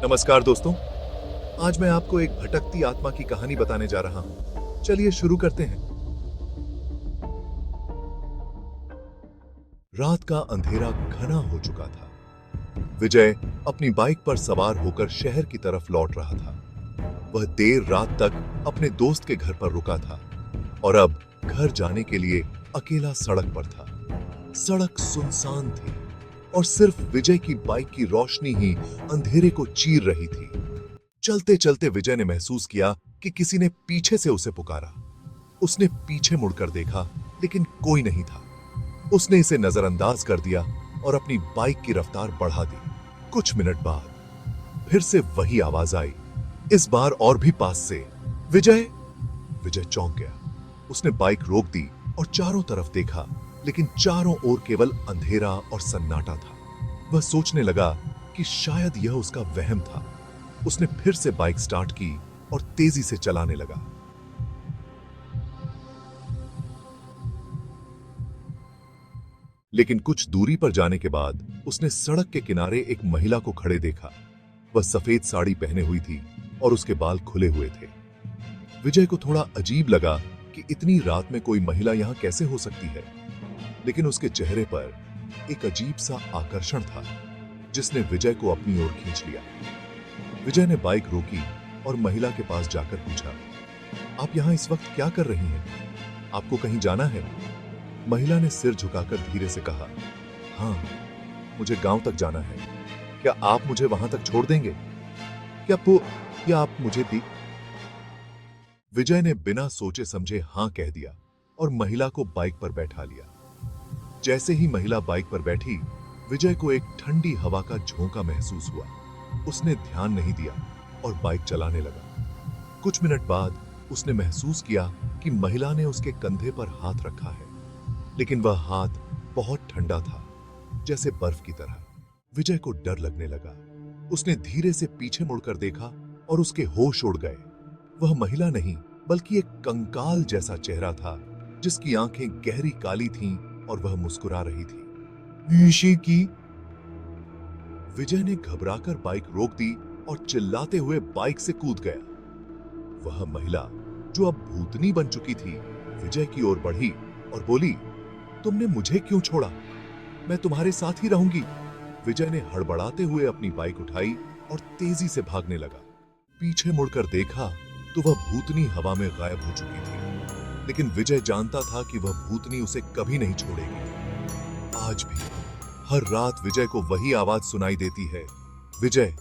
नमस्कार दोस्तों। आज मैं आपको एक भटकती आत्मा की कहानी बताने जा रहा हूं। चलिए शुरू करते हैं। रात का अंधेरा घना हो चुका था। विजय अपनी बाइक पर सवार होकर शहर की तरफ लौट रहा था। वह देर रात तक अपने दोस्त के घर पर रुका था और अब घर जाने के लिए अकेला सड़क पर था। सड़क सुनसान थी और सिर्फ विजय की बाइक की रोशनी ही अंधेरे को चीर रही थी। चलते चलते विजय ने महसूस किया कि किसी ने पीछे से उसे पुकारा। उसने पीछे मुड़कर देखा, लेकिन कोई नहीं था। उसने इसे नजरअंदाज कर दिया और अपनी बाइक की रफ्तार बढ़ा दी। कुछ मिनट बाद फिर से वही आवाज आई, इस बार और भी पास से, विजय। विजय चौंक गया। उसने बाइक रोक दी और चारों तरफ देखा, लेकिन चारों ओर केवल अंधेरा और सन्नाटा था। वह सोचने लगा कि शायद यह उसका वहम था। उसने फिर से बाइक स्टार्ट की और तेजी से चलाने लगा। लेकिन कुछ दूरी पर जाने के बाद उसने सड़क के किनारे एक महिला को खड़े देखा। वह सफेद साड़ी पहने हुई थी और उसके बाल खुले हुए थे। विजय को थोड़ा अजीब लगा कि इतनी रात में कोई महिला यहां कैसे हो सकती है, लेकिन उसके चेहरे पर एक अजीब सा आकर्षण था जिसने विजय को अपनी ओर खींच लिया। विजय ने बाइक रोकी और महिला के पास जाकर पूछा, आप यहां इस वक्त क्या कर रही हैं? आपको कहीं जाना है? महिला ने सिर झुकाकर धीरे से कहा, हाँ, मुझे गांव तक जाना है। क्या आप मुझे वहां तक छोड़ देंगे? क्या आप मुझे दी? विजय ने बिना सोचे समझे हाँ कह दिया और महिला को बाइक पर बैठा लिया। जैसे ही महिला बाइक पर बैठी, विजय को एक ठंडी हवा का झोंका महसूस हुआ। उसने ध्यान नहीं दिया और बाइक चलाने लगा। कुछ मिनट बाद उसने महसूस किया कि महिला ने उसके कंधे पर हाथ रखा है, लेकिन वह हाथ बहुत ठंडा था, जैसे बर्फ की तरह। विजय को डर लगने लगा। उसने धीरे से पीछे मुड़कर देखा और उसके होश उड़ गए। वह महिला नहीं, बल्कि एक कंकाल जैसा चेहरा था, जिसकी आंखें गहरी काली थीं और वह मुस्कुरा रही थी। ईशी की। विजय ने घबराकर बाइक रोक दी और चिल्लाते हुए बाइक से कूद गया। वह महिला, जो अब भूतनी बन चुकी थी, विजय की ओर बढ़ी और बोली, तुमने मुझे क्यों छोड़ा? मैं तुम्हारे साथ ही रहूंगी। विजय ने हड़बड़ाते हुए अपनी बाइक उठाई और तेजी से भागने लगा। पीछे मुड़कर देखा तो वह भूतनी हवा में गायब हो चुकी थी, लेकिन विजय जानता था कि वह भूतनी उसे कभी नहीं छोड़ेगी। आज भी हर रात विजय को वही आवाज सुनाई देती है, विजय,